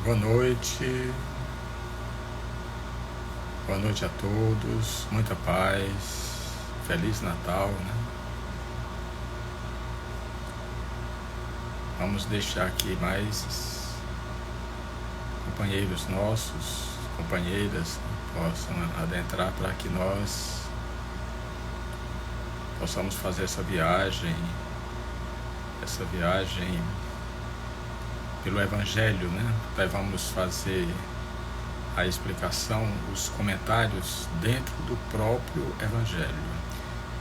Boa noite a todos, muita paz, Feliz Natal, né? Vamos deixar aqui mais companheiros nossos, companheiras que possam adentrar para que nós possamos fazer essa viagem pelo Evangelho, né? Daí vamos fazer a explicação, os comentários dentro do próprio Evangelho.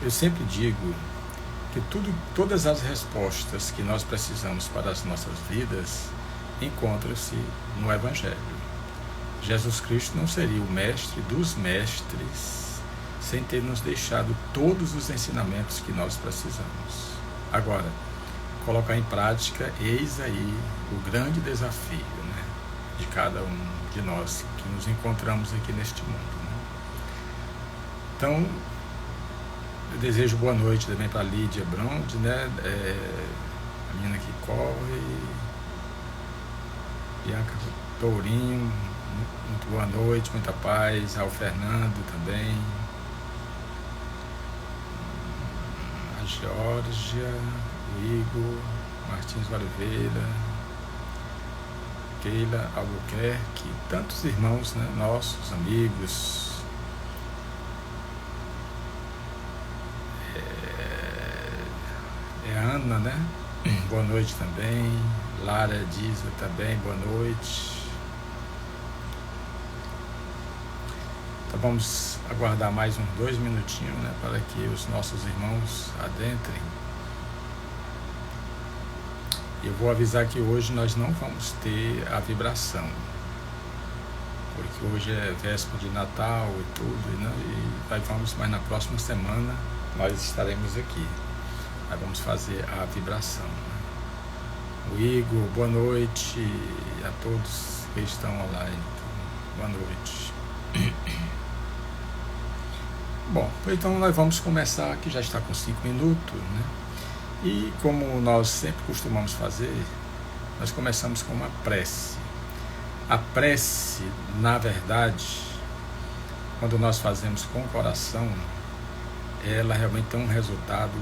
Eu sempre digo que todas as respostas que nós precisamos para as nossas vidas encontram-se no Evangelho. Jesus Cristo não seria o mestre dos mestres sem ter nos deixado todos os ensinamentos que nós precisamos. Agora, colocar em prática, eis aí o grande desafio, né, de cada um de nós que nos encontramos aqui neste mundo, né? Então, eu desejo boa noite também para a Lídia Brond, né, a menina que corre, Bianca Tourinho, muito boa noite, muita paz, ao Fernando também, a Geórgia, o Igor, Martins Oliveira, Keila Albuquerque, tantos irmãos, né, nossos amigos, a Ana, né? Boa noite também, Lara Diza também, boa noite. Então vamos aguardar mais uns 2 minutinhos, né, para que os nossos irmãos adentrem. Eu vou avisar que hoje nós não vamos ter a vibração, porque hoje é véspera de Natal e tudo, né? Mas na próxima semana nós estaremos aqui. Aí vamos fazer a vibração, né? O Igor, boa noite a todos que estão online. Boa noite. Bom, então nós vamos começar, que já está com 5 minutos, né? E como nós sempre costumamos fazer, nós começamos com uma prece. A prece, na verdade, quando nós fazemos com o coração, ela realmente tem um resultado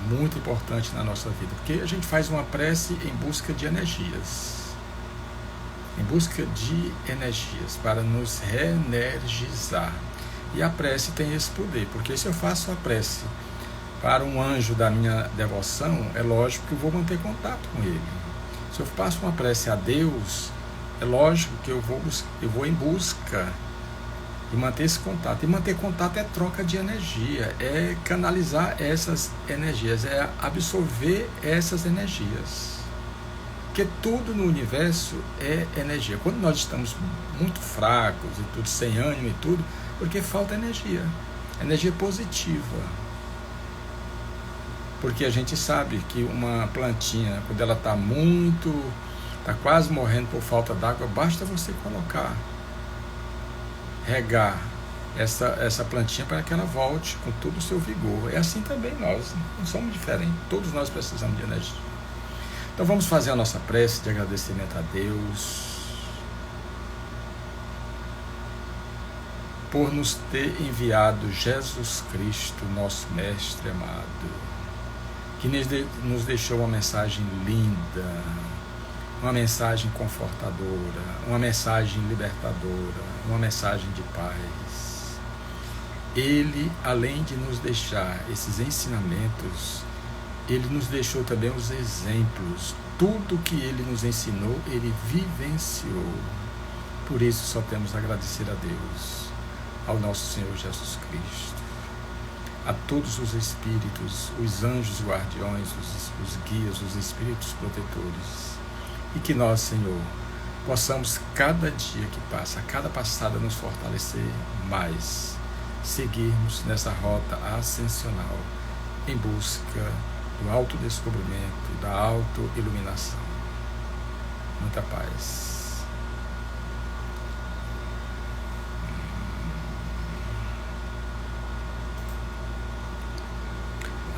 muito importante na nossa vida, porque a gente faz uma prece em busca de energias, para nos reenergizar. E a prece tem esse poder, porque se eu faço a prece para um anjo da minha devoção, é lógico que eu vou manter contato com ele. Se eu faço uma prece a Deus, é lógico que eu vou em busca de manter esse contato. E manter contato é troca de energia, é canalizar essas energias, é absorver essas energias. Porque tudo no universo é energia. Quando nós estamos muito fracos e tudo, sem ânimo e tudo, porque falta energia positiva. Porque a gente sabe que uma plantinha, quando ela está quase morrendo por falta d'água, basta você regar essa plantinha para que ela volte com todo o seu vigor. É assim também nós, não somos diferentes, todos nós precisamos de energia. Então vamos fazer a nossa prece de agradecimento a Deus por nos ter enviado Jesus Cristo, nosso Mestre amado, que nos deixou uma mensagem linda, uma mensagem confortadora, uma mensagem libertadora, uma mensagem de paz. Ele, além de nos deixar esses ensinamentos, ele nos deixou também os exemplos. Tudo que ele nos ensinou, ele vivenciou. Por isso só temos a agradecer a Deus, ao nosso Senhor Jesus Cristo, a todos os espíritos, os anjos guardiões, os guias, os espíritos protetores, e que nós, Senhor, possamos cada dia que passa, a cada passada, nos fortalecer mais, seguirmos nessa rota ascensional em busca do autodescobrimento, da autoiluminação. Muita paz.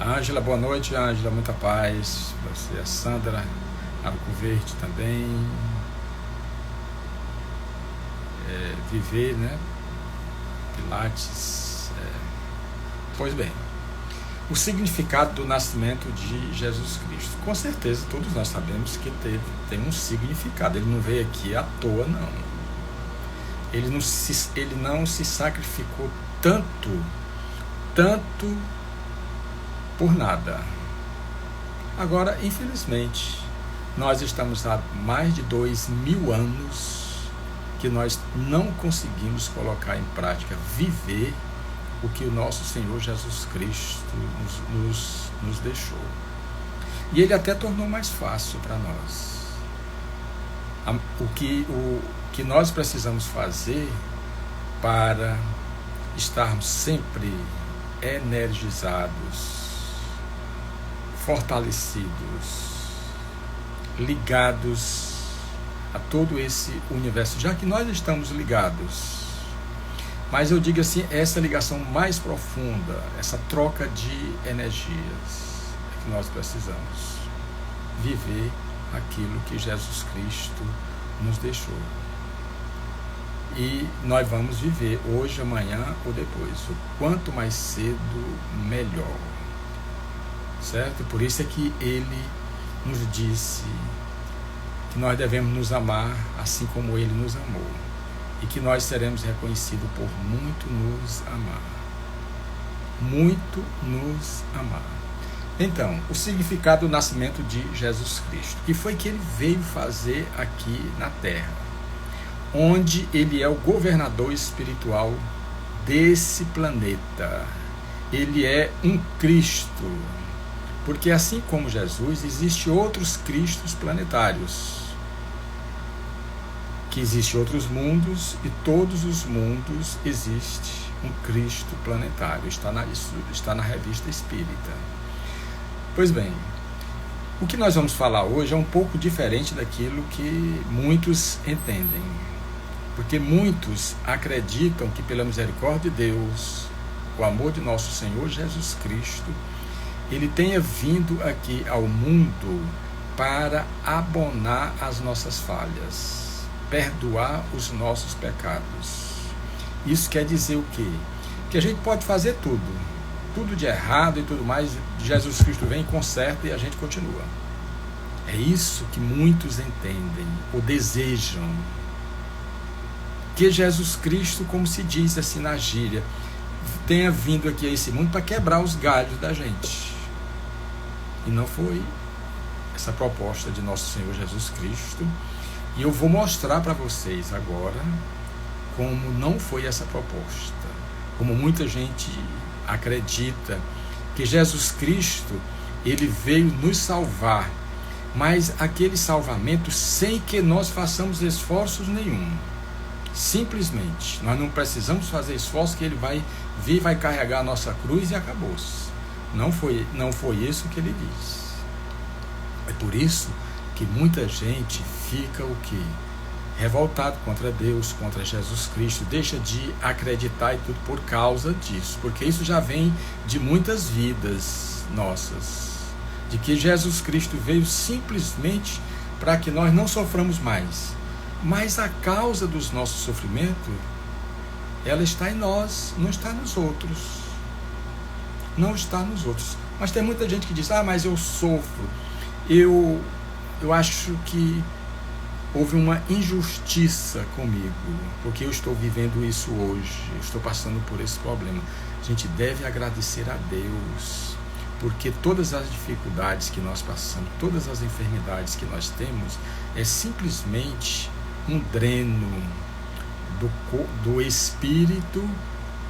Ângela, boa noite, Ângela, muita paz. Você, a Sandra, Arco Verde também. viver, né? Pilates. Pois bem, o significado do nascimento de Jesus Cristo. Com certeza todos nós sabemos que tem um significado. Ele não veio aqui à toa, não. Ele não se sacrificou tanto por nada. Agora, infelizmente, nós estamos há mais de 2000 anos que nós não conseguimos colocar em prática, viver o que o nosso Senhor Jesus Cristo nos deixou. E Ele até tornou mais fácil para nós. O que nós precisamos fazer para estarmos sempre energizados, fortalecidos, ligados a todo esse universo, já que nós estamos ligados. Mas eu digo assim, essa ligação mais profunda, essa troca de energias, é que nós precisamos viver aquilo que Jesus Cristo nos deixou. E nós vamos viver hoje, amanhã ou depois. O quanto mais cedo, melhor. Certo? Por isso é que Ele nos disse que nós devemos nos amar assim como Ele nos amou. E que nós seremos reconhecidos por muito nos amar. Muito nos amar. Então, o significado do nascimento de Jesus Cristo. O que foi que Ele veio fazer aqui na Terra? Onde Ele é o governador espiritual desse planeta. Ele é um Cristo. Porque assim como Jesus, existem outros Cristos planetários. Que existem outros mundos e todos os mundos existe um Cristo planetário. Está na Revista Espírita. Pois bem, o que nós vamos falar hoje é um pouco diferente daquilo que muitos entendem. Porque muitos acreditam que pela misericórdia de Deus, o amor de nosso Senhor Jesus Cristo, Ele tenha vindo aqui ao mundo para abonar as nossas falhas, perdoar os nossos pecados. Isso quer dizer o quê? Que a gente pode fazer tudo de errado e tudo mais, Jesus Cristo vem, conserta e a gente continua. É isso que muitos entendem ou desejam. Que Jesus Cristo, como se diz assim na gíria, tenha vindo aqui a esse mundo para quebrar os galhos da gente. E não foi essa proposta de nosso Senhor Jesus Cristo. E eu vou mostrar para vocês agora como não foi essa proposta. Como muita gente acredita que Jesus Cristo, Ele veio nos salvar, mas aquele salvamento sem que nós façamos esforços nenhum. Simplesmente, nós não precisamos fazer esforço, que Ele vai vir, vai carregar a nossa cruz e acabou-se. Não foi isso que Ele diz. É por isso que muita gente fica o quê? Revoltado contra Deus, contra Jesus Cristo, deixa de acreditar e tudo por causa disso, porque isso já vem de muitas vidas nossas, de que Jesus Cristo veio simplesmente para que nós não soframos mais. Mas a causa dos nossos sofrimentos, ela está em nós, não está nos outros. Não está nos outros. Mas tem muita gente que diz, mas eu sofro. Eu acho que houve uma injustiça comigo, porque eu estou vivendo isso hoje, eu estou passando por esse problema. A gente deve agradecer a Deus, porque todas as dificuldades que nós passamos, todas as enfermidades que nós temos, é simplesmente um dreno do espírito,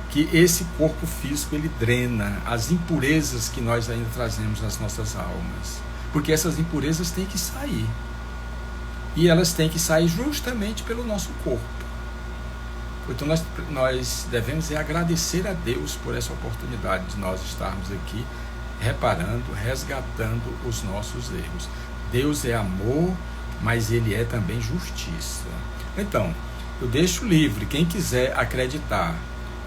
que esse corpo físico ele drena as impurezas que nós ainda trazemos nas nossas almas, porque essas impurezas têm que sair, e elas têm que sair justamente pelo nosso corpo. Então nós devemos agradecer a Deus por essa oportunidade de nós estarmos aqui reparando, resgatando os nossos erros. Deus é amor, mas Ele é também justiça. Então, eu deixo livre, quem quiser acreditar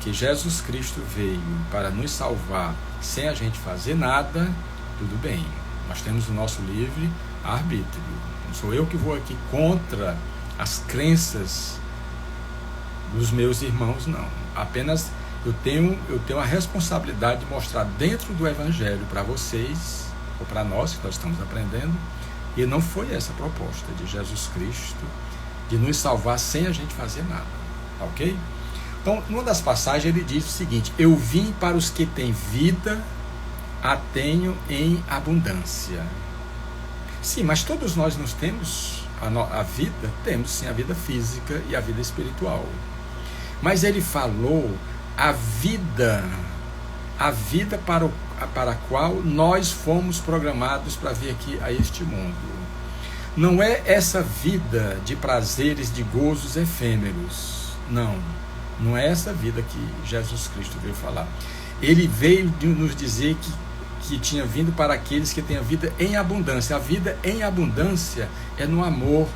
que Jesus Cristo veio para nos salvar sem a gente fazer nada, tudo bem. Nós temos o nosso livre arbítrio. Não sou eu que vou aqui contra as crenças Dos meus irmãos, não. Apenas eu tenho a responsabilidade de mostrar dentro do Evangelho para vocês, ou para nós que nós estamos aprendendo, e não foi essa a proposta de Jesus Cristo, de nos salvar sem a gente fazer nada, ok? Então, numa das passagens ele diz o seguinte: eu vim para os que têm vida, a tenho em abundância. Sim, mas todos nós temos a vida, temos sim a vida física e a vida espiritual. Mas ele falou a vida para a qual nós fomos programados para vir aqui a este mundo. Não é essa vida de prazeres, de gozos efêmeros. Não é essa vida que Jesus Cristo veio falar. Ele veio nos dizer que tinha vindo para aqueles que têm a vida em abundância. A vida em abundância é no amor,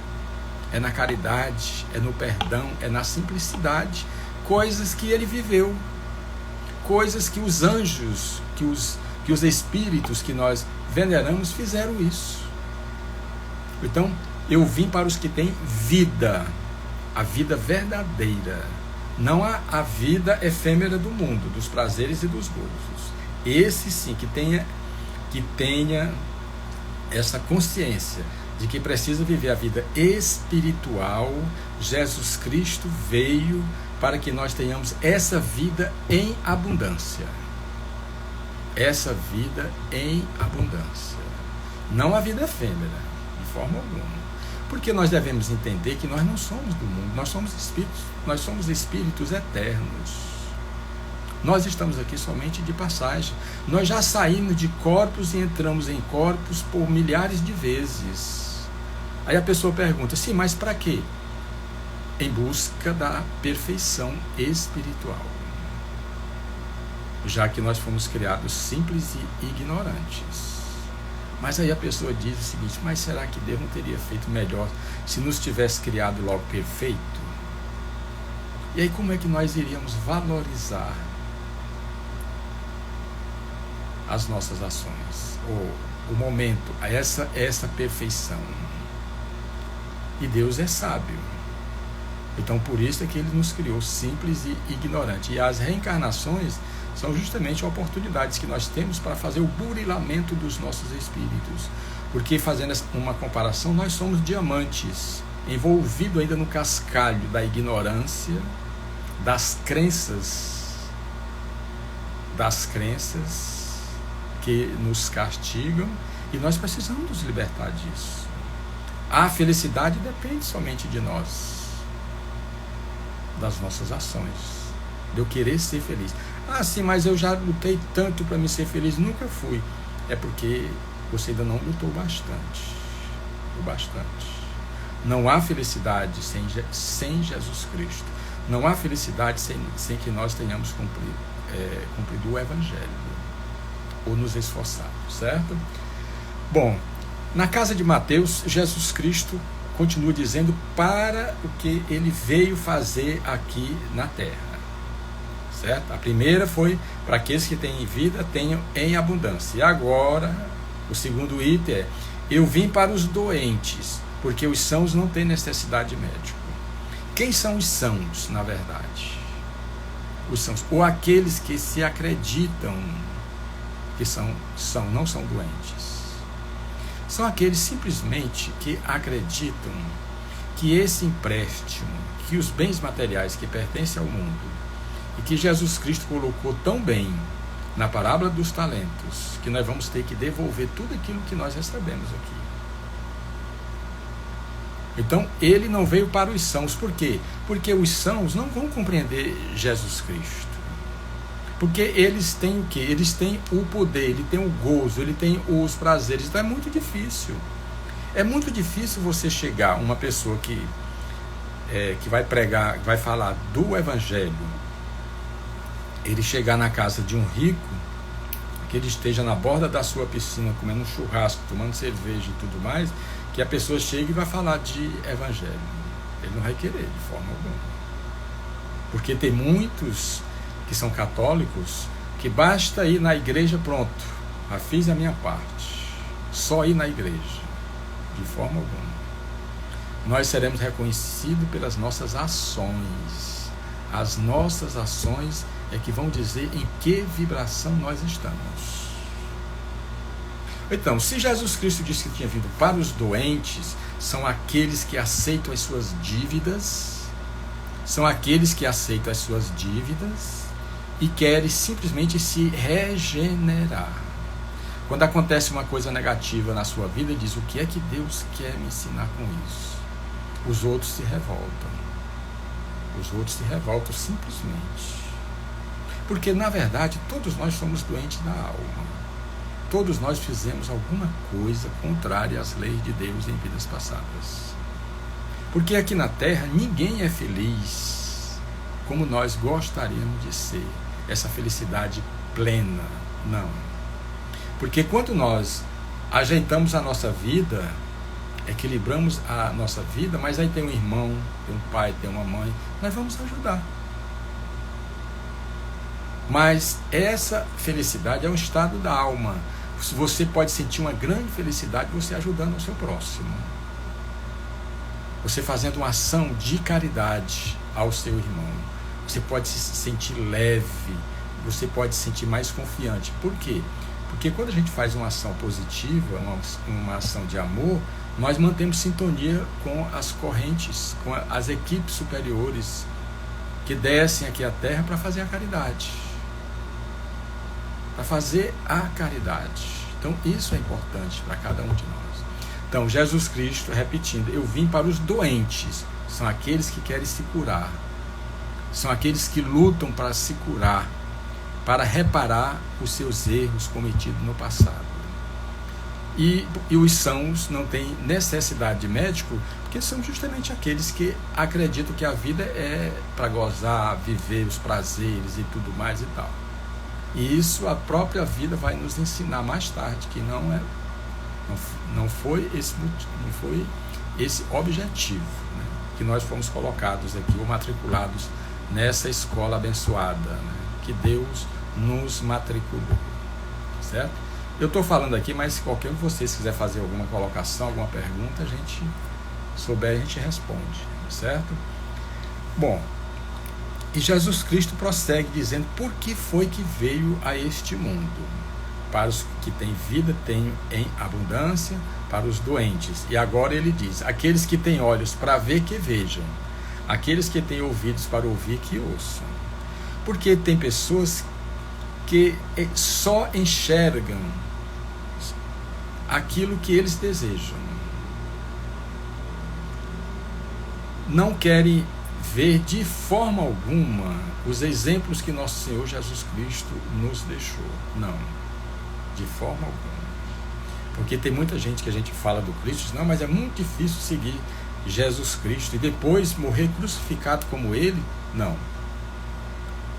é na caridade, é no perdão, é na simplicidade. Coisas que ele viveu, coisas que os anjos, que os espíritos que nós veneramos fizeram isso. Então, eu vim para os que têm vida, a vida verdadeira, não a vida efêmera do mundo, dos prazeres e dos gozos. Esse sim, que tenha essa consciência de que precisa viver a vida espiritual. Jesus Cristo veio para que nós tenhamos essa vida em abundância. Essa vida em abundância. Não a vida efêmera, de forma alguma. Porque nós devemos entender que nós não somos do mundo, nós somos espíritos, nós somos espíritos eternos. Nós estamos aqui somente de passagem. Nós já saímos de corpos e entramos em corpos por milhares de vezes. Aí a pessoa pergunta, sim, mas para quê? Em busca da perfeição espiritual. Já que nós fomos criados simples e ignorantes. Mas aí a pessoa diz o seguinte, mas será que Deus não teria feito melhor se nos tivesse criado logo perfeito? E aí como é que nós iríamos valorizar as nossas ações? O momento, essa perfeição? E Deus é sábio. Então por isso é que Ele nos criou simples e ignorante. E as reencarnações são justamente oportunidades que nós temos para fazer o burilamento dos nossos espíritos. Porque, fazendo uma comparação, nós somos diamantes, envolvidos ainda no cascalho da ignorância, das crenças que nos castigam, e nós precisamos nos libertar disso. A felicidade depende somente de nós, das nossas ações, de eu querer ser feliz. Ah, sim, mas eu já lutei tanto para me ser feliz, nunca fui. É porque você ainda não lutou bastante. O bastante. Não há felicidade sem Jesus Cristo. Não há felicidade sem que nós tenhamos cumprido o Evangelho, ou nos esforçado, certo? Bom, na casa de Mateus, Jesus Cristo continua dizendo para o que ele veio fazer aqui na terra. Certo? A primeira foi para aqueles que têm vida, tenham em abundância. E agora, o segundo item é: eu vim para os doentes, porque os sãos não têm necessidade de médico. Quem são os sãos, na verdade? Os sãos, ou aqueles que se acreditam que não são doentes. São aqueles simplesmente que acreditam que esse empréstimo, que os bens materiais que pertencem ao mundo, e que Jesus Cristo colocou tão bem na parábola dos talentos, que nós vamos ter que devolver tudo aquilo que nós recebemos aqui. Então, ele não veio para os sãos. Por quê? Porque os sãos não vão compreender Jesus Cristo. Porque eles têm o quê? Eles têm o poder, ele tem o gozo, ele tem os prazeres. Então é muito difícil. É muito difícil você chegar, uma pessoa que vai pregar, vai falar do Evangelho, ele chegar na casa de um rico, que ele esteja na borda da sua piscina, comendo um churrasco, tomando cerveja e tudo mais, que a pessoa chegue e vai falar de Evangelho. Ele não vai querer, de forma alguma. Porque tem muitos que são católicos, que basta ir na igreja, pronto, já fiz a minha parte, só ir na igreja, de forma alguma. Nós seremos reconhecidos pelas nossas ações. As nossas ações é que vão dizer em que vibração nós estamos. Então, se Jesus Cristo disse que tinha vindo para os doentes, são aqueles que aceitam as suas dívidas, e querem simplesmente se regenerar. Quando acontece uma coisa negativa na sua vida, diz: o que é que Deus quer me ensinar com isso? Os outros se revoltam. Simplesmente. Porque, na verdade, todos nós somos doentes da alma. Todos nós fizemos alguma coisa contrária às leis de Deus em vidas passadas. Porque aqui na Terra ninguém é feliz como nós gostaríamos de ser. Essa felicidade plena, não. Porque quando nós ajeitamos a nossa vida, equilibramos a nossa vida, mas aí tem um irmão, tem um pai, tem uma mãe, nós vamos ajudar. Mas essa felicidade é um estado da alma. Você pode sentir uma grande felicidade você ajudando o seu próximo. Você fazendo uma ação de caridade ao seu irmão. Você pode se sentir leve, você pode se sentir mais confiante. Por quê? Porque quando a gente faz uma ação positiva, uma ação de amor, nós mantemos sintonia com as correntes, com as equipes superiores que descem aqui à Terra para fazer a caridade. Então isso é importante para cada um de nós. Então Jesus Cristo, repetindo: eu vim para os doentes. São aqueles que querem se curar, são aqueles que lutam para se curar, para reparar os seus erros cometidos no passado. E os sãos não têm necessidade de médico, porque são justamente aqueles que acreditam que a vida é para gozar, viver os prazeres e tudo mais e tal. E isso a própria vida vai nos ensinar mais tarde, que não foi esse objetivo, né, que nós fomos colocados aqui, ou matriculados nessa escola abençoada, né, que Deus nos matriculou, certo? Eu estou falando aqui, mas se qualquer um de vocês quiser fazer alguma colocação, alguma pergunta, a gente souber, a gente responde, certo? Bom, e Jesus Cristo prossegue dizendo: por que foi que veio a este mundo? Para os que têm vida, tenho em abundância, para os doentes. E agora ele diz: aqueles que têm olhos para ver, que vejam. Aqueles que têm ouvidos para ouvir, que ouçam. Porque tem pessoas que só enxergam aquilo que eles desejam. Não querem ver de forma alguma os exemplos que nosso Senhor Jesus Cristo nos deixou. Não, de forma alguma. Porque tem muita gente que a gente fala do Cristo, diz: não, mas é muito difícil seguir Jesus Cristo e depois morrer crucificado como Ele. Não.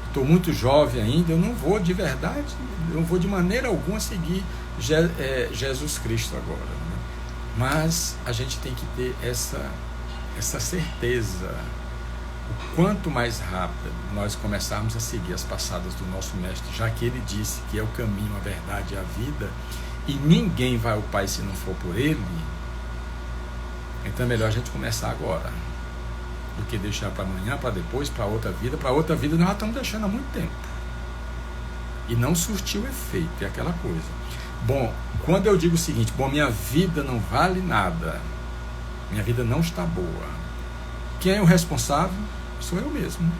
Estou muito jovem ainda, eu não vou de verdade, eu não vou de maneira alguma seguir Jesus Cristo agora. Né? Mas a gente tem que ter essa certeza. O quanto mais rápido nós começarmos a seguir as passadas do nosso Mestre, já que Ele disse que é o caminho, a verdade e a vida, e ninguém vai ao Pai se não for por Ele, então é melhor a gente começar agora, do que deixar para amanhã, para depois, para outra vida. Para outra vida nós já estamos deixando há muito tempo. E não surtiu efeito, é aquela coisa. Bom, quando eu digo o seguinte: bom, minha vida não vale nada, minha vida não está boa, quem é o responsável? Sou eu mesmo.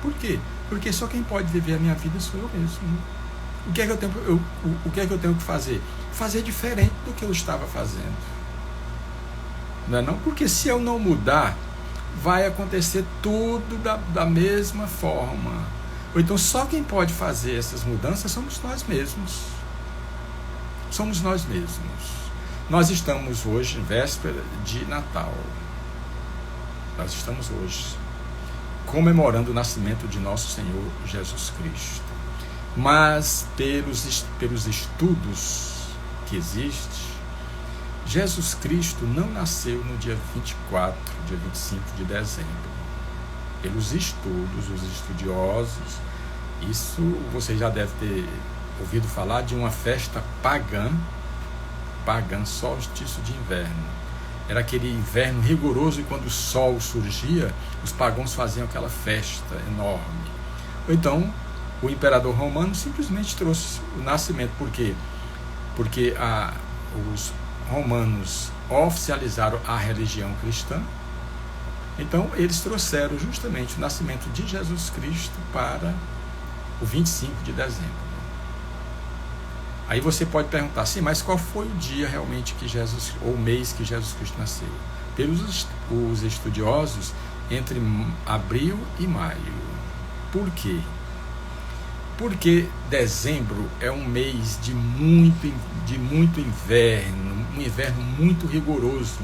Por quê? Porque só quem pode viver a minha vida sou eu mesmo. O que é que eu tenho que fazer? Fazer diferente do que eu estava fazendo. Não é não? Porque se eu não mudar, vai acontecer tudo da mesma forma. Ou então só quem pode fazer essas mudanças somos nós mesmos. Somos nós mesmos. Nós estamos hoje em véspera de Natal. Nós estamos hoje comemorando o nascimento de nosso Senhor Jesus Cristo. Mas pelos estudos que existem, Jesus Cristo não nasceu no dia 24, dia 25 de dezembro. Pelos estudos, os estudiosos, isso você já deve ter ouvido falar de uma festa pagã, solstício de inverno. era aquele inverno rigoroso, e quando o sol surgia, os pagãos faziam aquela festa enorme. Ou então, o imperador romano simplesmente trouxe o nascimento. Por quê? Porque os romanos oficializaram a religião cristã. Então, eles trouxeram justamente o nascimento de Jesus Cristo para o 25 de dezembro. Aí você pode perguntar, sim, mas qual foi o dia realmente que Jesus, ou o mês que Jesus Cristo nasceu? Pelos os estudiosos, entre abril e maio. Por quê? Porque dezembro é um mês de muito inverno, um inverno muito rigoroso.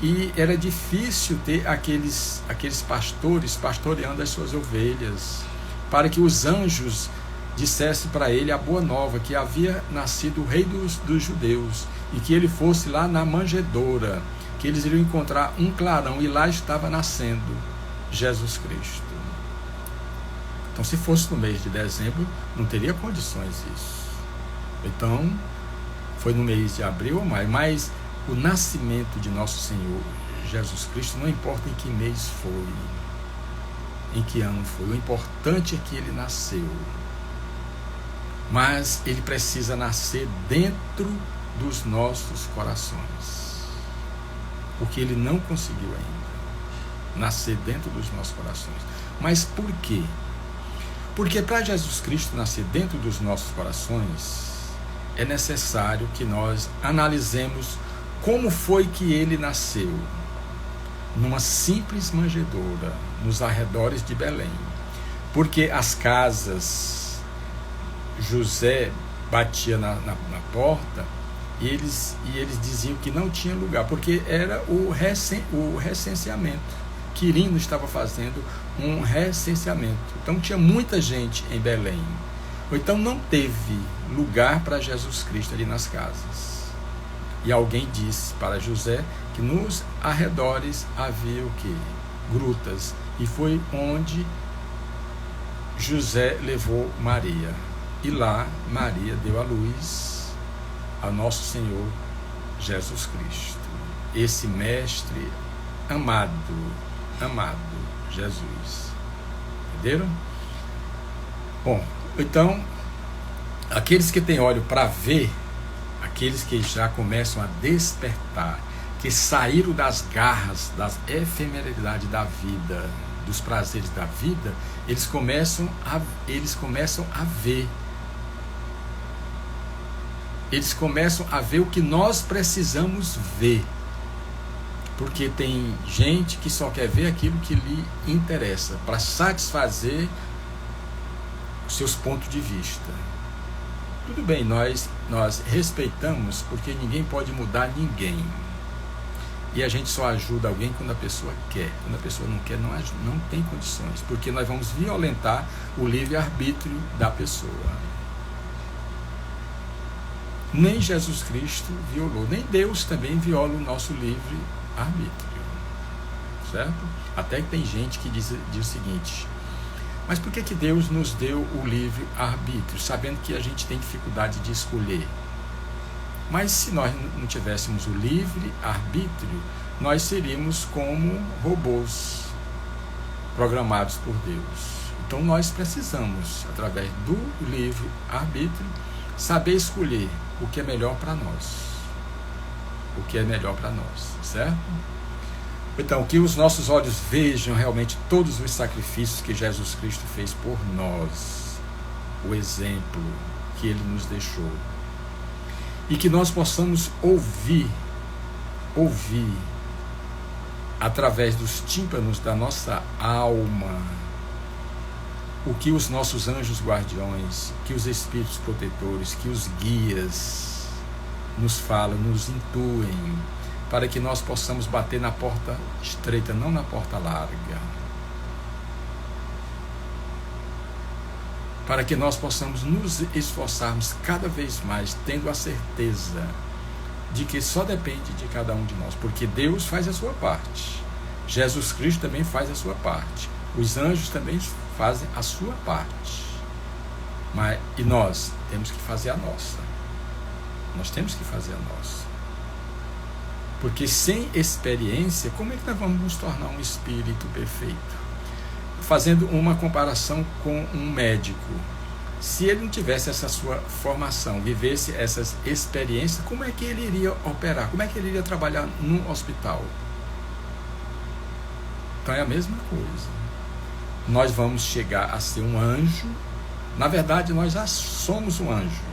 E era difícil ter aqueles pastores pastoreando as suas ovelhas, para que os anjos dissessem para ele a boa nova, que havia nascido o rei dos judeus, e que ele fosse lá na manjedoura, que eles iriam encontrar um clarão, e lá estava nascendo Jesus Cristo. Então, se fosse no mês de dezembro, não teria condições isso. Então, foi no mês de abril ou maio, mas o nascimento de nosso Senhor Jesus Cristo, não importa em que mês foi, em que ano foi, o importante é que ele nasceu. Mas ele precisa nascer dentro dos nossos corações, porque ele não conseguiu ainda nascer dentro dos nossos corações. Mas por quê? Porque para Jesus Cristo nascer dentro dos nossos corações, é necessário que nós analisemos como foi que ele nasceu. Numa simples manjedoura, nos arredores de Belém. Porque as casas, José batia na porta, e eles diziam que não tinha lugar, porque era o recenseamento. Quirino estava fazendo um recenseamento. Então tinha muita gente em Belém. Ou então não teve lugar para Jesus Cristo ali nas casas. E alguém disse para José que nos arredores havia o quê? Grutas. E foi onde José levou Maria. E lá Maria deu à luz ao nosso Senhor Jesus Cristo. Esse mestre amado Jesus. Entenderam? Bom, então, aqueles que têm olho para ver, aqueles que já começam a despertar, que saíram das garras, das efemeridades da vida, dos prazeres da vida, eles começam a ver. Eles começam a ver o que nós precisamos ver. Porque tem gente que só quer ver aquilo que lhe interessa, para satisfazer os seus pontos de vista. Tudo bem, nós respeitamos, porque ninguém pode mudar ninguém. E a gente só ajuda alguém quando a pessoa quer. Quando a pessoa não quer, não tem condições, porque nós vamos violentar o livre-arbítrio da pessoa. Nem Jesus Cristo violou, nem Deus também viola o nosso livre-arbítrio. Certo? Até que tem gente que diz o seguinte: mas por que Deus nos deu o livre-arbítrio, sabendo que a gente tem dificuldade de escolher? Mas se nós não tivéssemos o livre-arbítrio, nós seríamos como robôs programados por Deus. Então nós precisamos, através do livre-arbítrio, saber escolher o que é melhor para nós. O que é melhor para nós, certo? Então, que os nossos olhos vejam realmente todos os sacrifícios que Jesus Cristo fez por nós, o exemplo que Ele nos deixou, e que nós possamos ouvir através dos tímpanos da nossa alma o que os nossos anjos guardiões, que os espíritos protetores, que os guias nos falam, nos intuem, para que nós possamos bater na porta estreita, não na porta larga. Para que nós possamos nos esforçarmos cada vez mais, tendo a certeza de que só depende de cada um de nós, porque Deus faz a sua parte, Jesus Cristo também faz a sua parte, os anjos também fazem a sua parte, e nós temos que fazer a nossa. Nós temos que fazer a nossa. Porque sem experiência, como é que nós vamos nos tornar um espírito perfeito? Fazendo uma comparação com um médico. Se ele não tivesse essa sua formação, vivesse essas experiências, como é que ele iria operar? Como é que ele iria trabalhar num hospital? Então é a mesma coisa. Nós vamos chegar a ser um anjo. Na verdade, nós já somos um anjo.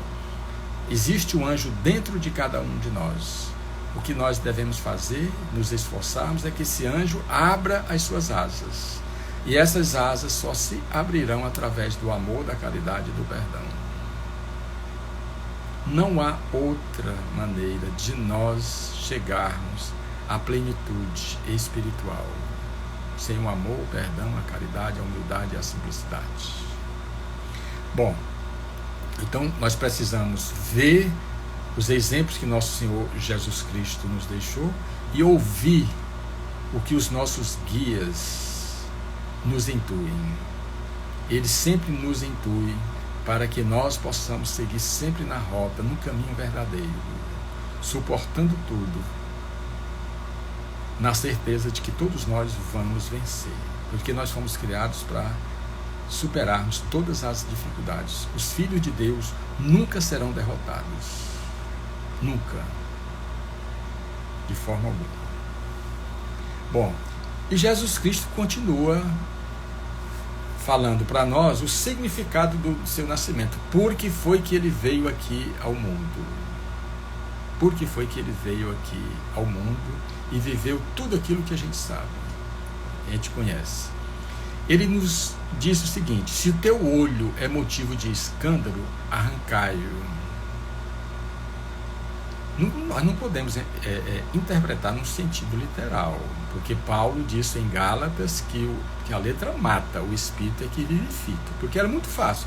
Existe um anjo dentro de cada um de nós. O que nós devemos fazer, nos esforçarmos, é que esse anjo abra as suas asas. E essas asas só se abrirão através do amor, da caridade e do perdão. Não há outra maneira de nós chegarmos à plenitude espiritual sem o amor, o perdão, a caridade, a humildade e a simplicidade. Bom, então nós precisamos ver os exemplos que nosso Senhor Jesus Cristo nos deixou e ouvir o que os nossos guias nos intuem. Eles sempre nos intuem para que nós possamos seguir sempre na rota, no caminho verdadeiro, suportando tudo, na certeza de que todos nós vamos vencer, porque nós fomos criados para superarmos todas as dificuldades. Os filhos de Deus nunca serão derrotados. Nunca. De forma alguma. Bom, e Jesus Cristo continua falando para nós o significado do seu nascimento. Por que foi que ele veio aqui ao mundo? Por que foi que ele veio aqui ao mundo e viveu tudo aquilo que a gente sabe, a gente conhece? Ele nos diz o seguinte: se o teu olho é motivo de escândalo, arrancai-o. Nós não podemos interpretar num sentido literal, porque Paulo disse em Gálatas que a letra mata, o espírito é que vivifica, porque era muito fácil.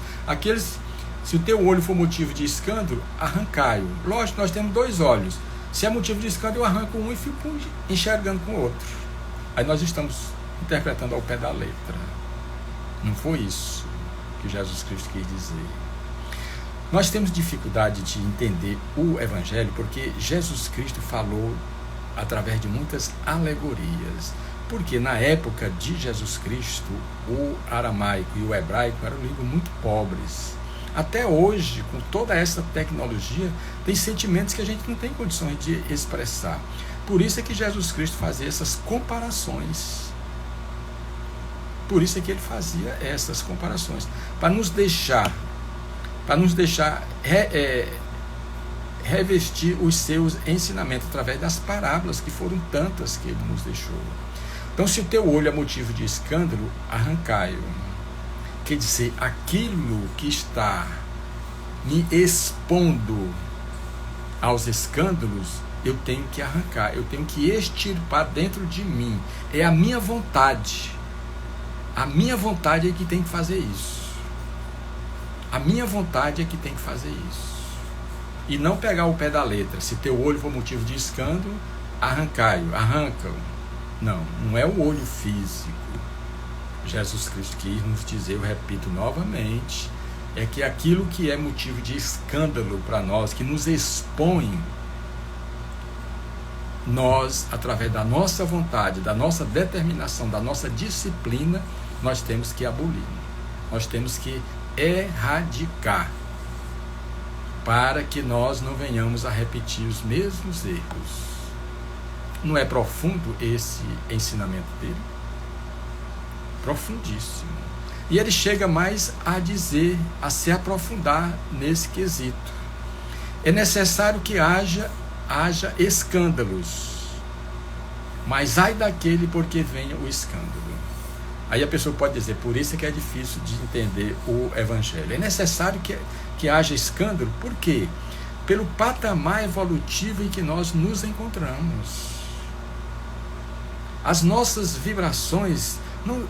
Se o teu olho for motivo de escândalo, arrancai-o. Lógico, nós temos dois olhos. Se é motivo de escândalo, eu arranco um e fico enxergando com o outro. Aí nós estamos interpretando ao pé da letra. Não foi isso que Jesus Cristo quis dizer. Nós temos dificuldade de entender o Evangelho porque Jesus Cristo falou através de muitas alegorias. Porque na época de Jesus Cristo, o aramaico e o hebraico eram línguas muito pobres. Até hoje, com toda essa tecnologia, tem sentimentos que a gente não tem condições de expressar. Por isso é que Jesus Cristo fazia essas comparações. Por isso é que ele fazia essas comparações. Para nos deixar revestir os seus ensinamentos através das parábolas, que foram tantas que ele nos deixou. Então, se o teu olho é motivo de escândalo, arrancai-o. Quer dizer, aquilo que está me expondo aos escândalos, eu tenho que arrancar, eu tenho que extirpar dentro de mim. É a minha vontade. A minha vontade é que tem que fazer isso. A minha vontade é que tem que fazer isso. E não pegar o pé da letra. Se teu olho for motivo de escândalo, arrancai-o, arranca-o. Não é o olho físico. Jesus Cristo quis nos dizer, eu repito novamente, é que aquilo que é motivo de escândalo para nós, que nos expõe, nós, através da nossa vontade, da nossa determinação, da nossa disciplina, nós temos que abolir. Nós temos que erradicar, para que nós não venhamos a repetir os mesmos erros. Não é profundo esse ensinamento dele? Profundíssimo. E ele chega mais a dizer, a se aprofundar nesse quesito. É necessário que haja escândalos, mas ai daquele porque venha o escândalo. Aí a pessoa pode dizer, por isso é que é difícil de entender o Evangelho. É necessário que haja escândalo, por quê? Pelo patamar evolutivo em que nós nos encontramos. As nossas vibrações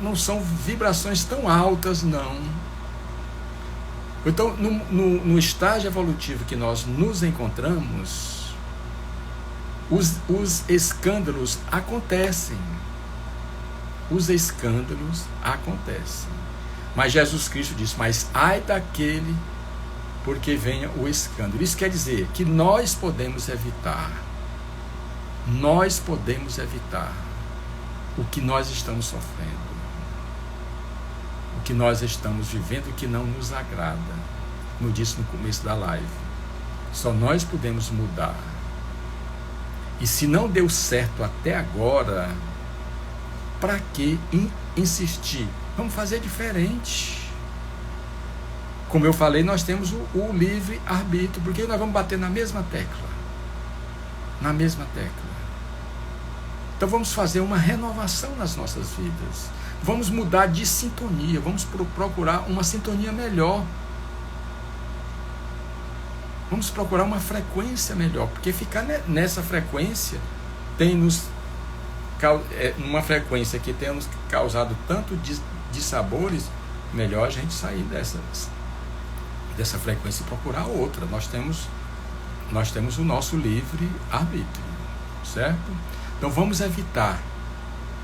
não são vibrações tão altas, não. Então, no estágio evolutivo que nós nos encontramos, os escândalos acontecem. Os escândalos acontecem. Mas Jesus Cristo disse, mas ai daquele porque venha o escândalo. Isso quer dizer que nós podemos evitar. nós podemos evitar o que nós estamos sofrendo, o que nós estamos vivendo que não nos agrada. Como eu disse no começo da live, só nós podemos mudar. E se não deu certo até agora, para que insistir? Vamos fazer diferente. Como eu falei, nós temos o livre-arbítrio, porque nós vamos bater na mesma tecla. Na mesma tecla. Então vamos fazer uma renovação nas nossas vidas. Vamos mudar de sintonia, vamos procurar uma sintonia melhor. Vamos procurar uma frequência melhor, porque ficar nessa frequência uma frequência que tem nos causado tanto dissabores, melhor a gente sair dessa frequência e procurar outra. Nós temos o nosso livre-arbítrio, certo? Então vamos evitar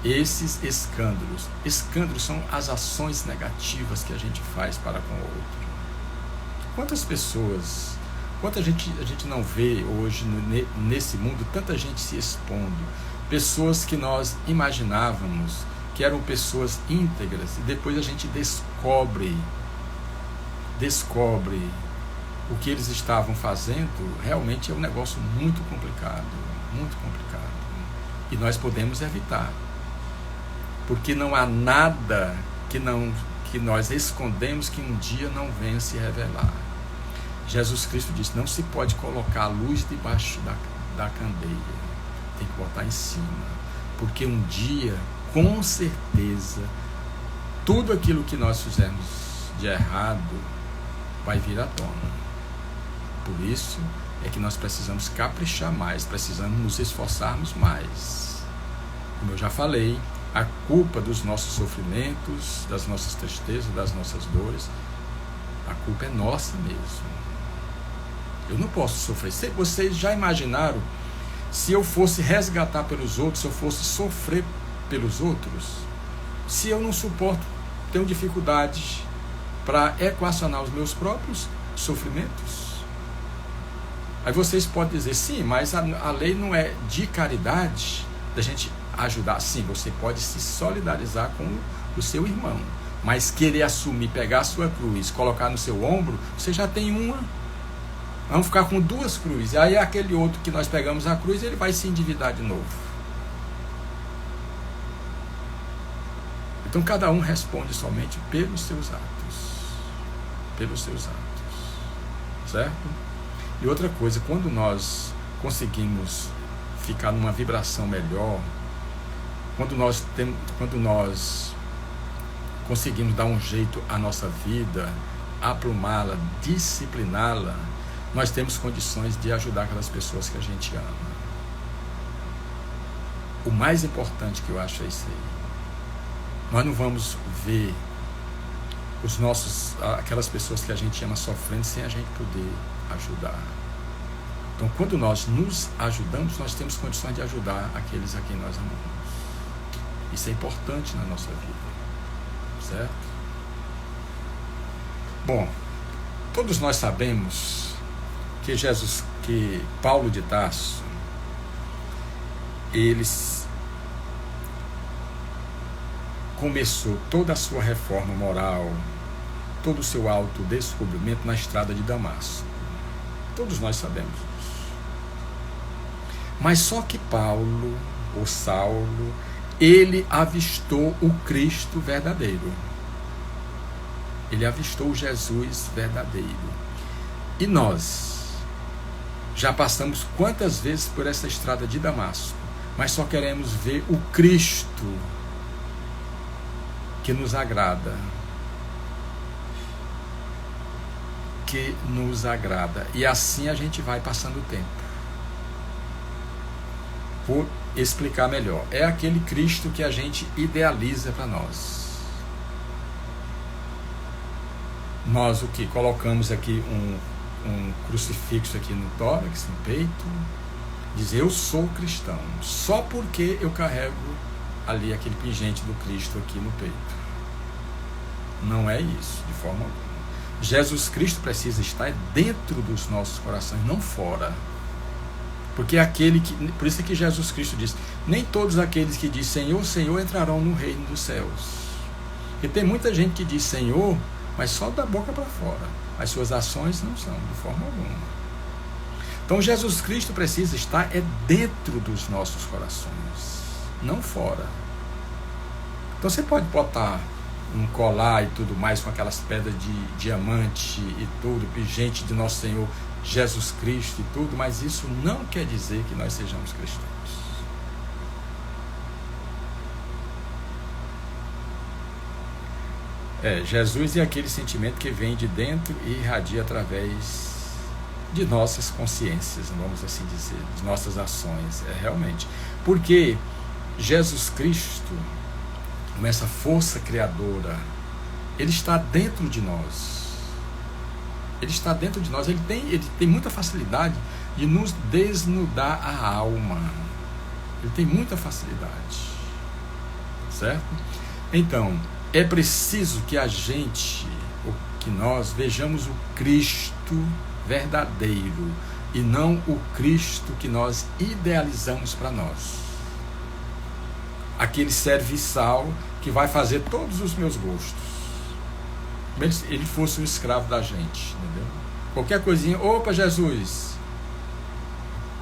esses escândalos. Escândalos são as ações negativas que a gente faz para com o outro. Quantas pessoas, quanta gente a gente não vê hoje nesse mundo, tanta gente se expondo, pessoas que nós imaginávamos que eram pessoas íntegras, e depois a gente descobre o que eles estavam fazendo. Realmente é um negócio muito complicado, e nós podemos evitar, porque não há nada que nós escondemos que um dia não venha se revelar. Jesus Cristo disse: não se pode colocar a luz debaixo da candeia, tem que botar em cima, porque um dia, com certeza, tudo aquilo que nós fizemos de errado vai vir à tona. Por isso é que nós precisamos caprichar mais, precisamos nos esforçarmos mais. Como eu já falei, a culpa dos nossos sofrimentos, das nossas tristezas, das nossas dores, a culpa é nossa mesmo. Eu não posso sofrer. Vocês já imaginaram se eu fosse resgatar pelos outros, se eu fosse sofrer pelos outros? Se eu não suporto, tenho dificuldades para equacionar os meus próprios sofrimentos? Aí vocês podem dizer: sim, mas a lei não é de caridade, da gente ajudar. Sim, você pode se solidarizar com o seu irmão, mas querer assumir, pegar a sua cruz, colocar no seu ombro, você já tem uma. Vamos ficar com duas cruzes. Aí aquele outro que nós pegamos a cruz, ele vai se endividar de novo. Então cada um responde somente pelos seus atos. Pelos seus atos. Certo? E outra coisa, quando nós conseguimos ficar numa vibração melhor, quando nós conseguimos dar um jeito à nossa vida, aprumá-la, discipliná-la, nós temos condições de ajudar aquelas pessoas que a gente ama. O mais importante que eu acho é isso aí. Nós não vamos ver aquelas pessoas que a gente ama sofrendo sem a gente poder ajudar. Então, quando nós nos ajudamos, nós temos condições de ajudar aqueles a quem nós amamos. Isso é importante na nossa vida, certo? Bom, todos nós sabemos que Paulo de Tarso, ele começou toda a sua reforma moral, todo o seu autodescobrimento na estrada de Damasco. Todos nós sabemos disso. Mas só que Paulo, ou Saulo, ele avistou o Cristo verdadeiro. Ele avistou o Jesus verdadeiro. E nós já passamos quantas vezes por essa estrada de Damasco, mas só queremos ver o Cristo que nos agrada. Que nos agrada. E assim a gente vai passando o tempo. Vou explicar melhor. É aquele Cristo que a gente idealiza para nós. Nós o que colocamos aqui um crucifixo aqui no tórax, no peito, diz: eu sou cristão, só porque eu carrego ali aquele pingente do Cristo aqui no peito. Não é isso, de forma alguma. Jesus Cristo precisa estar dentro dos nossos corações, não fora. Porque por isso é que Jesus Cristo diz: nem todos aqueles que dizem Senhor, Senhor entrarão no reino dos céus. Porque tem muita gente que diz Senhor, mas só da boca para fora. As suas ações não são, de forma alguma. Então Jesus Cristo precisa estar dentro dos nossos corações, não fora. Então você pode botar um colar e tudo mais com aquelas pedras de diamante e tudo, pingente de nosso Senhor Jesus Cristo e tudo, mas isso não quer dizer que nós sejamos cristãos. Jesus é aquele sentimento que vem de dentro e irradia através de nossas consciências, vamos assim dizer, de nossas ações, realmente. Porque Jesus Cristo, com essa força criadora, Ele está dentro de nós. Ele está dentro de nós, ele tem muita facilidade de nos desnudar a alma. Ele tem muita facilidade. Certo? Então, é preciso que nós vejamos o Cristo verdadeiro e não o Cristo que nós idealizamos para nós. Aquele serviçal que vai fazer todos os meus gostos. Como se ele fosse um escravo da gente, entendeu? Qualquer coisinha, opa, Jesus!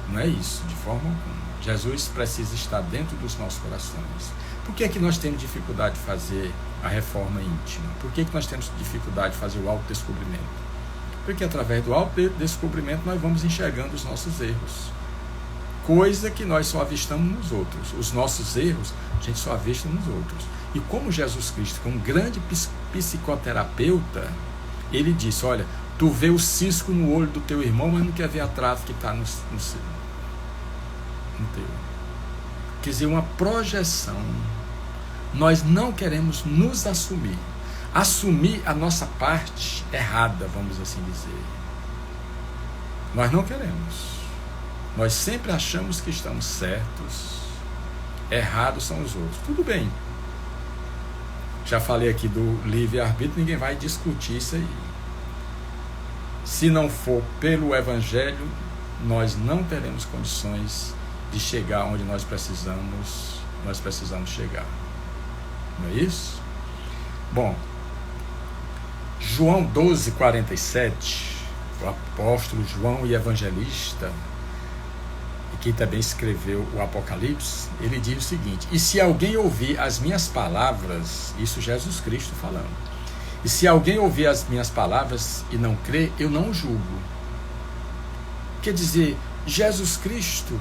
Não é isso, de forma alguma. Jesus precisa estar dentro dos nossos corações. Por que é que nós temos dificuldade de fazer a reforma íntima? Por que é que nós temos dificuldade de fazer o autodescobrimento? Porque através do autodescobrimento nós vamos enxergando os nossos erros. Coisa que nós só avistamos nos outros. Os nossos erros, a gente só avista nos outros. E como Jesus Cristo, que é um grande psicoterapeuta, ele disse, olha, tu vê o cisco no olho do teu irmão, mas não quer ver a trave que está no teu. Quer dizer, uma projeção. Nós não queremos nos assumir. Assumir a nossa parte errada, vamos assim dizer. Nós não queremos. Nós sempre achamos que estamos certos, errados são os outros. Tudo bem. Já falei aqui do livre-arbítrio, ninguém vai discutir isso aí. Se não for pelo Evangelho, nós não teremos condições de chegar onde nós precisamos chegar. Não é isso? Bom, João 12:47, o apóstolo João e evangelista, que também escreveu o Apocalipse, ele diz o seguinte: e se alguém ouvir as minhas palavras, isso Jesus Cristo falando, e se alguém ouvir as minhas palavras e não crer, eu não julgo. Quer dizer, Jesus Cristo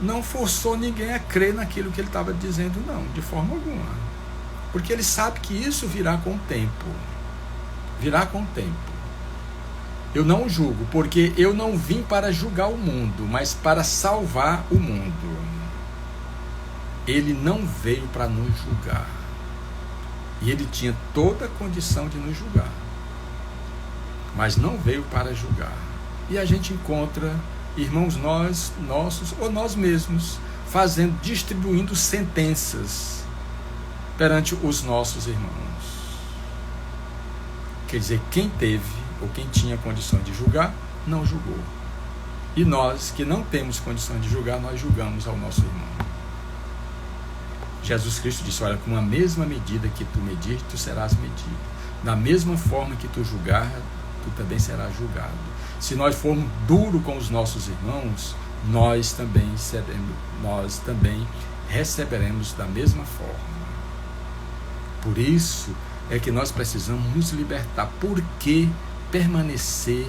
não forçou ninguém a crer naquilo que ele estava dizendo, não, de forma alguma, porque ele sabe que isso virá com o tempo. Eu não julgo, porque eu não vim para julgar o mundo, mas para salvar o mundo. Ele não veio para nos julgar. E ele tinha toda a condição de nos julgar. Mas não veio para julgar. E a gente encontra irmãos nossos ou nós mesmos distribuindo sentenças perante os nossos irmãos. Quer dizer, quem teve ou quem tinha condições de julgar, não julgou. E nós, que não temos condições de julgar, nós julgamos ao nosso irmão. Jesus Cristo disse, olha, com a mesma medida que tu medir, tu serás medido. Da mesma forma que tu julgar, tu também serás julgado. Se nós formos duros com os nossos irmãos, nós também receberemos da mesma forma. Por isso é que nós precisamos nos libertar. Por que permanecer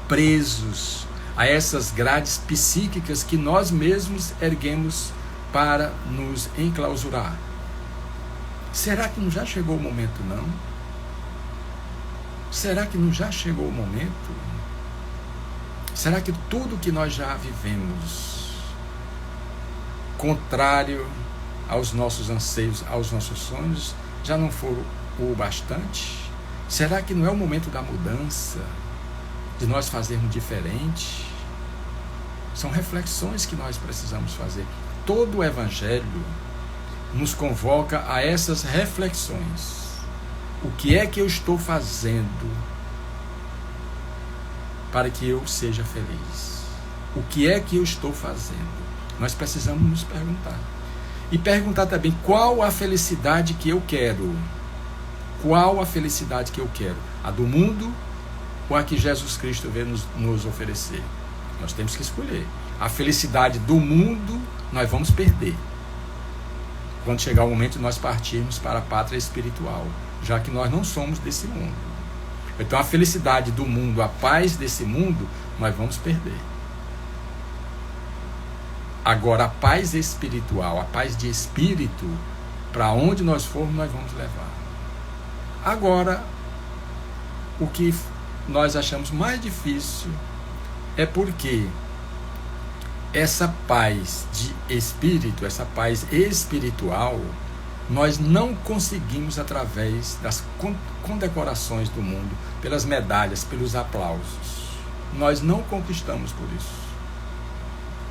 presos a essas grades psíquicas que nós mesmos erguemos para nos enclausurar? Será que não já chegou o momento, não? Será que não já chegou o momento? Será que tudo que nós já vivemos, contrário aos nossos anseios, aos nossos sonhos, já não foram o bastante? Será que não é o momento da mudança, de nós fazermos diferente? São reflexões que nós precisamos fazer. Todo o Evangelho nos convoca a essas reflexões. O que é que eu estou fazendo para que eu seja feliz? O que é que eu estou fazendo? Nós precisamos nos perguntar. E perguntar também qual a felicidade que eu quero. Qual a felicidade que eu quero? A do mundo ou a que Jesus Cristo veio nos oferecer? Nós temos que escolher. A felicidade do mundo nós vamos perder quando chegar o momento de nós partirmos para a pátria espiritual, já que nós não somos desse mundo. Então a felicidade do mundo, a paz desse mundo, nós vamos perder. Agora a paz espiritual, a paz de espírito, para onde nós formos, nós vamos levar. Agora, o que nós achamos mais difícil é porque essa paz de espírito, essa paz espiritual, nós não conseguimos através das condecorações do mundo, pelas medalhas, pelos aplausos. Nós não conquistamos por isso.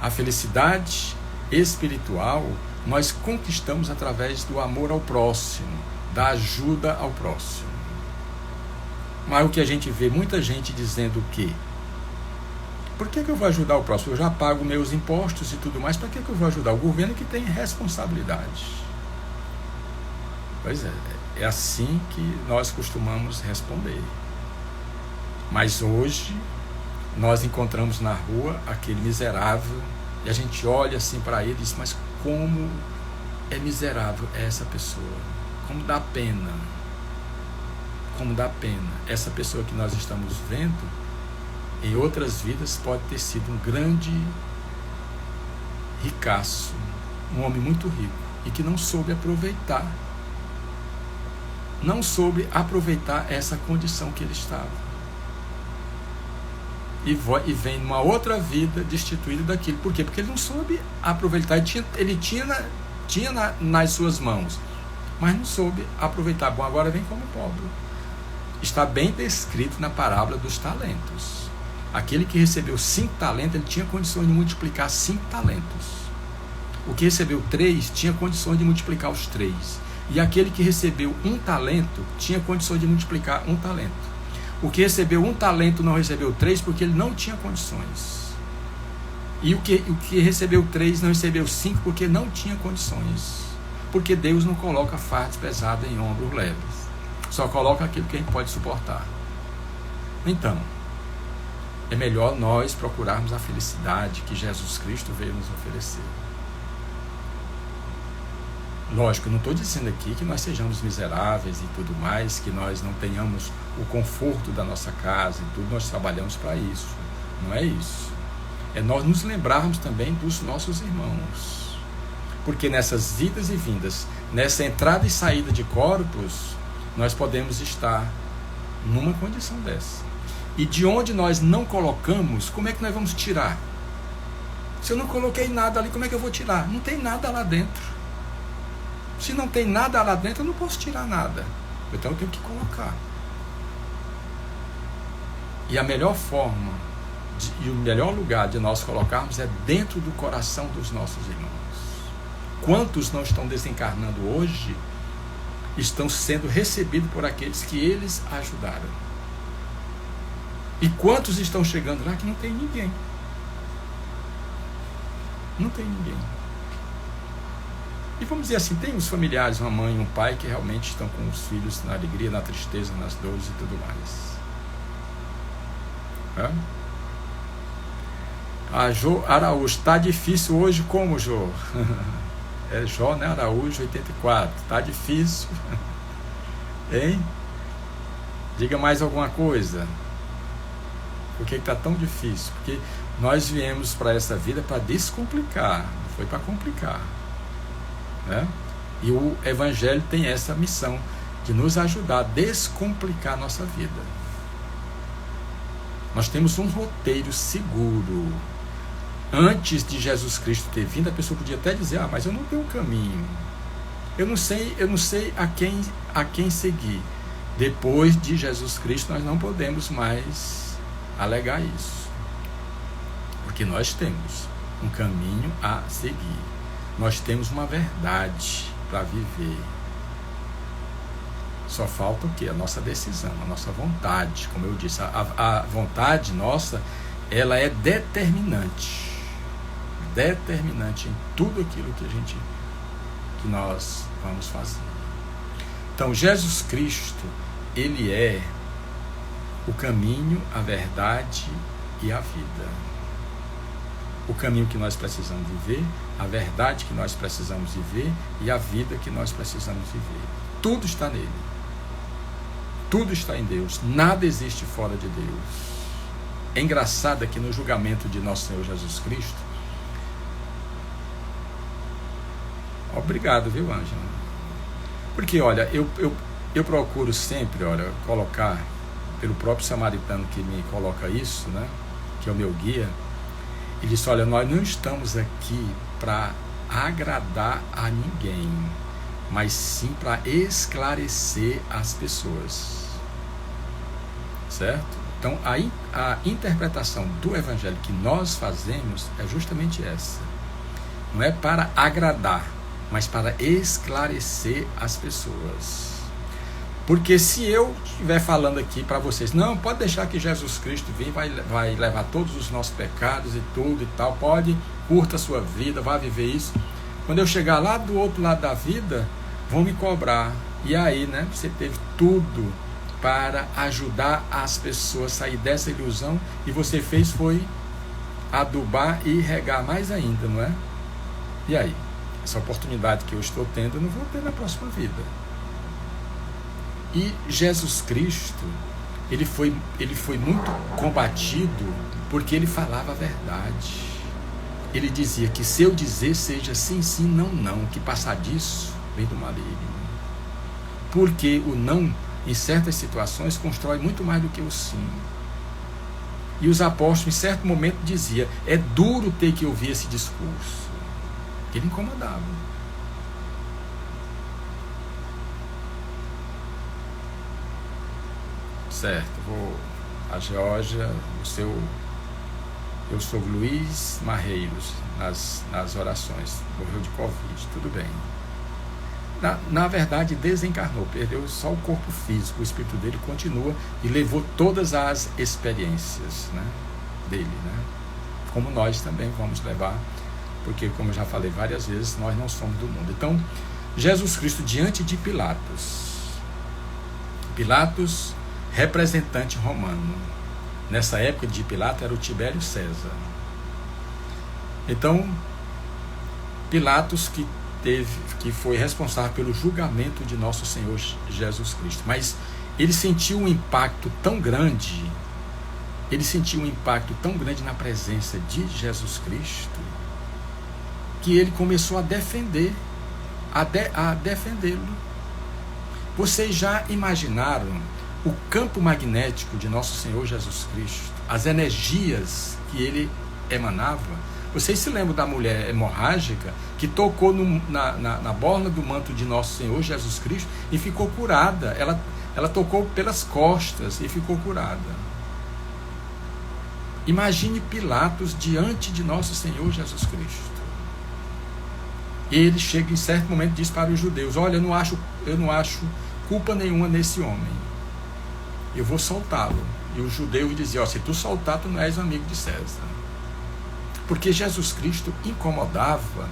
A felicidade espiritual nós conquistamos através do amor ao próximo, da ajuda ao próximo. Mas o que a gente vê, muita gente dizendo o quê? Por que eu vou ajudar o próximo? Eu já pago meus impostos e tudo mais, para que eu vou ajudar? O governo que tem responsabilidade. Pois é assim que nós costumamos responder. Mas hoje, nós encontramos na rua aquele miserável, e a gente olha assim para ele e diz, mas como é miserável essa pessoa, como dá pena, essa pessoa que nós estamos vendo, em outras vidas pode ter sido um grande ricaço, um homem muito rico, e que não soube aproveitar essa condição que ele estava. E vem numa outra vida destituído daquilo. Por quê? Porque ele não soube aproveitar. Ele tinha nas suas mãos, mas não soube aproveitar. Bom, agora vem como pobre. Está bem descrito na parábola dos talentos. Aquele que recebeu 5 talentos, ele tinha condições de multiplicar 5 talentos. O que recebeu 3, tinha condições de multiplicar os 3. E aquele que recebeu 1 talento, tinha condições de multiplicar 1 talento. O que recebeu 1 talento não recebeu 3 porque ele não tinha condições. E o que recebeu 3 não recebeu 5 porque não tinha condições. Porque Deus não coloca fardos pesados em ombros leves. Só coloca aquilo que a gente pode suportar. Então, é melhor nós procurarmos a felicidade que Jesus Cristo veio nos oferecer. Lógico, eu não estou dizendo aqui que nós sejamos miseráveis e tudo mais, que nós não tenhamos o conforto da nossa casa e tudo, nós trabalhamos para isso. Não é isso. É nós nos lembrarmos também dos nossos irmãos. Porque nessas idas e vindas, nessa entrada e saída de corpos, nós podemos estar numa condição dessa. E de onde nós não colocamos, como é que nós vamos tirar? Se eu não coloquei nada ali, como é que eu vou tirar? Não tem nada lá dentro. Se não tem nada lá dentro, eu não posso tirar nada. Então eu tenho que colocar. E a melhor forma e o melhor lugar de nós colocarmos é dentro do coração dos nossos irmãos. Quantos não estão desencarnando hoje, estão sendo recebidos por aqueles que eles ajudaram? E quantos estão chegando lá que não tem ninguém? Não tem ninguém. E vamos dizer assim, tem os familiares, uma mãe e um pai que realmente estão com os filhos na alegria, na tristeza, nas dores e tudo mais. A Jô Araújo, está difícil hoje como, Jô? É Jó, né? Araújo, 84. Está difícil. Hein? Diga mais alguma coisa. Por que está tão difícil? Porque nós viemos para essa vida para descomplicar, não foi para complicar. Né? E o Evangelho tem essa missão de nos ajudar a descomplicar a nossa vida. Nós temos um roteiro seguro. Antes de Jesus Cristo ter vindo, a pessoa podia até dizer, mas eu não tenho um caminho, eu não sei a quem seguir. Depois de Jesus Cristo, nós não podemos mais alegar isso, porque nós temos um caminho a seguir. Nós temos uma verdade para viver. Só falta o quê? A nossa decisão, a nossa vontade. Como eu disse, a vontade nossa ela é determinante em tudo aquilo que nós vamos fazer. Então, Jesus Cristo, ele é o caminho, a verdade e a vida. O caminho que nós precisamos viver, a verdade que nós precisamos viver e a vida que nós precisamos viver. Tudo está nele. Tudo está em Deus. Nada existe fora de Deus. É engraçado que no julgamento de nosso Senhor Jesus Cristo... Obrigado, viu, Ângela? Porque, olha, eu procuro sempre, olha, colocar, pelo próprio samaritano que me coloca isso, né, que é o meu guia, ele disse, olha, nós não estamos aqui para agradar a ninguém, mas sim para esclarecer as pessoas. Certo? Então, a interpretação do Evangelho que nós fazemos é justamente essa. Não é para agradar, mas para esclarecer as pessoas. Porque se eu estiver falando aqui para vocês, não, pode deixar que Jesus Cristo vem, vai levar todos os nossos pecados e tudo e tal, pode, curta a sua vida, vá viver isso. Quando eu chegar lá do outro lado da vida, vão me cobrar. E aí, né, você teve tudo para ajudar as pessoas a sair dessa ilusão, e você foi adubar e regar mais ainda, não é? E aí? Essa oportunidade que eu estou tendo, eu não vou ter na próxima vida. E Jesus Cristo, ele foi muito combatido porque ele falava a verdade. Ele dizia que se eu dizer seja sim, sim, não, não, que passar disso vem do maligno. Porque o não, em certas situações, constrói muito mais do que o sim. E os apóstolos, em certo momento, diziam, é duro ter que ouvir esse discurso. Ele incomodava. Certo, a Geórgia, eu sou Luiz Marreiros, nas orações, morreu de Covid, tudo bem. Na verdade, desencarnou, perdeu só o corpo físico, o espírito dele continua e levou todas as experiências, né, dele, né, como nós também vamos levar, porque, como eu já falei várias vezes, nós não somos do mundo. Então, Jesus Cristo diante de Pilatos, representante romano. Nessa época de Pilatos era o Tibério César. Então, Pilatos que foi responsável pelo julgamento de nosso Senhor Jesus Cristo. Mas ele sentiu um impacto tão grande, na presença de Jesus Cristo, que ele começou a defendê-lo. Vocês já imaginaram o campo magnético de nosso Senhor Jesus Cristo, as energias que ele emanava? Vocês se lembram da mulher hemorrágica que tocou na borla do manto de nosso Senhor Jesus Cristo e ficou curada? Ela tocou pelas costas e ficou curada. Imagine Pilatos diante de nosso Senhor Jesus Cristo. Ele chega em certo momento e diz para os judeus, olha, eu não acho culpa nenhuma nesse homem, eu vou soltá-lo. E os judeus diziam, se tu soltar, tu não és amigo de César. Porque Jesus Cristo incomodava,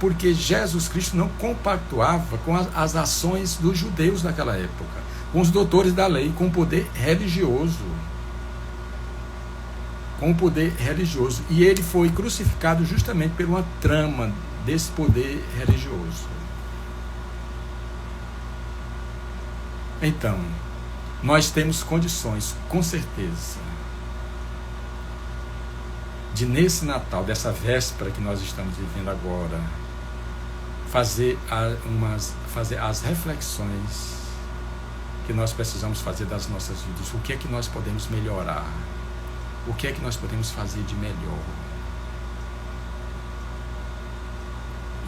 porque Jesus Cristo não compactuava com as ações dos judeus naquela época, com os doutores da lei, com o poder religioso. E ele foi crucificado justamente por uma trama desse poder religioso. Então, nós temos condições, com certeza, de nesse Natal, dessa véspera que nós estamos vivendo agora, fazer as reflexões que nós precisamos fazer das nossas vidas. O que é que nós podemos melhorar? O que é que nós podemos fazer de melhor?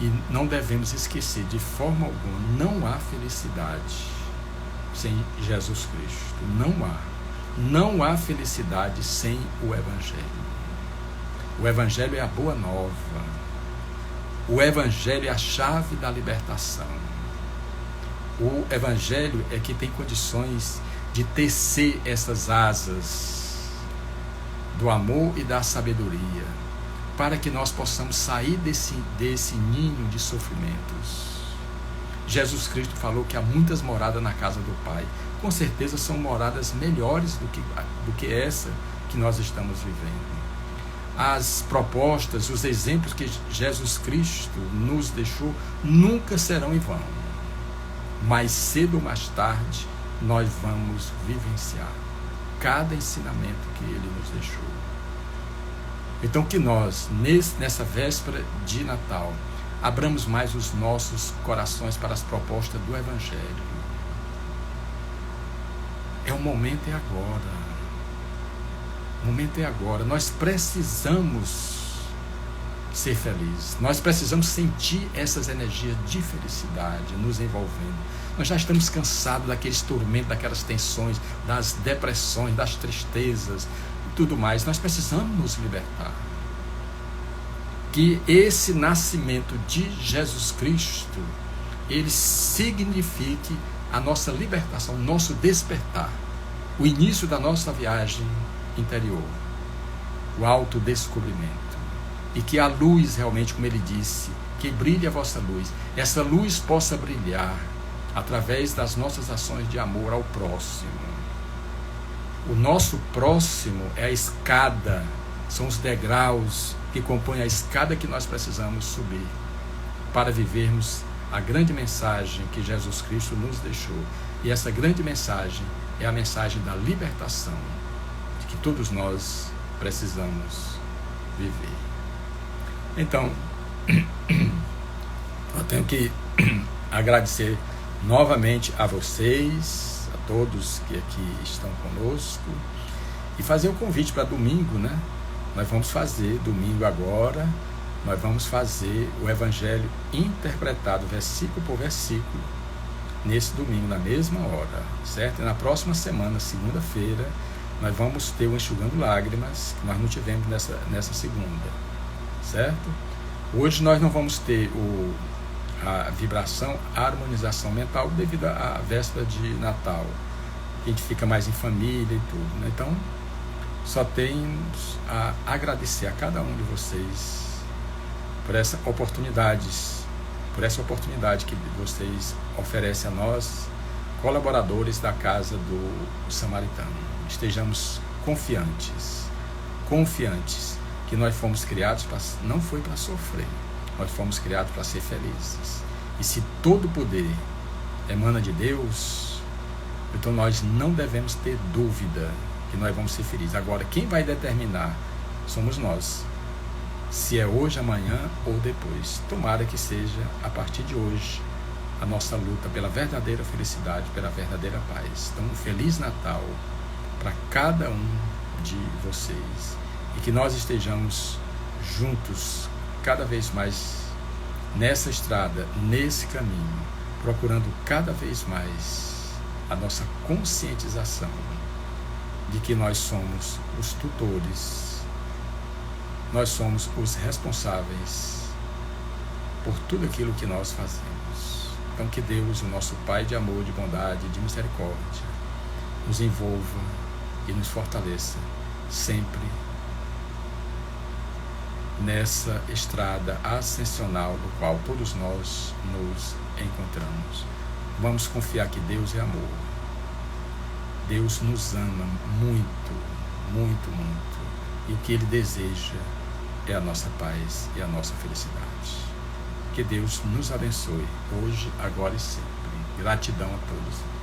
E não devemos esquecer, de forma alguma, não há felicidade sem Jesus Cristo. Não há felicidade sem o Evangelho. O Evangelho é a boa nova. O Evangelho é a chave da libertação. O Evangelho é que tem condições de tecer essas asas do amor e da sabedoria, para que nós possamos sair desse ninho de sofrimentos. Jesus Cristo falou que há muitas moradas na casa do Pai. Com certeza são moradas melhores do que essa que nós estamos vivendo. As propostas, os exemplos que Jesus Cristo nos deixou nunca serão em vão. Mais cedo ou mais tarde, nós vamos vivenciar cada ensinamento que Ele nos deixou. Então que nós, nessa véspera de Natal, abramos mais os nossos corações para as propostas do Evangelho. O momento é agora. O momento é agora. Nós precisamos ser felizes. Nós precisamos sentir essas energias de felicidade nos envolvendo. Nós já estamos cansados daqueles tormentos, daquelas tensões, das depressões, das tristezas e tudo mais. Nós precisamos nos libertar. Que esse nascimento de Jesus Cristo, ele signifique a nossa libertação, o nosso despertar, o início da nossa viagem interior, o autodescobrimento. E que a luz realmente, como ele disse, que brilhe a vossa luz, essa luz possa brilhar através das nossas ações de amor ao próximo. O nosso próximo é a escada, são os degraus que compõem a escada que nós precisamos subir para vivermos a grande mensagem que Jesus Cristo nos deixou. E essa grande mensagem é a mensagem da libertação, de que todos nós precisamos viver. Então, eu tenho que agradecer novamente a vocês, a todos que aqui estão conosco, e fazer um convite para domingo, né? Nós vamos fazer domingo agora, nós vamos fazer o Evangelho interpretado versículo por versículo nesse domingo, na mesma hora, certo? E na próxima semana, segunda-feira, nós vamos ter o Enxugando Lágrimas, que nós não tivemos nessa segunda, certo? Hoje nós não vamos ter a vibração, a harmonização mental devido à véspera de Natal. A gente fica mais em família e tudo, né? Então, só temos a agradecer a cada um de vocês por essa oportunidade que vocês oferecem a nós, colaboradores da Casa do Samaritano. Estejamos confiantes que nós fomos criados não foi para sofrer, nós fomos criados para ser felizes. E se todo poder emana de Deus, então nós não devemos ter dúvida que nós vamos ser felizes. Agora, quem vai determinar somos nós, se é hoje, amanhã ou depois. Tomara que seja a partir de hoje a nossa luta pela verdadeira felicidade, pela verdadeira paz. Então, um Feliz Natal para cada um de vocês, e que nós estejamos juntos cada vez mais nessa estrada, nesse caminho, procurando cada vez mais a nossa conscientização de que nós somos os tutores, nós somos os responsáveis por tudo aquilo que nós fazemos. Então que Deus, o nosso Pai de amor, de bondade, de misericórdia, nos envolva e nos fortaleça sempre nessa estrada ascensional do qual todos nós nos encontramos. Vamos confiar que Deus é amor. Deus nos ama muito, muito, muito. E o que Ele deseja é a nossa paz e a nossa felicidade. Que Deus nos abençoe, hoje, agora e sempre. Gratidão a todos.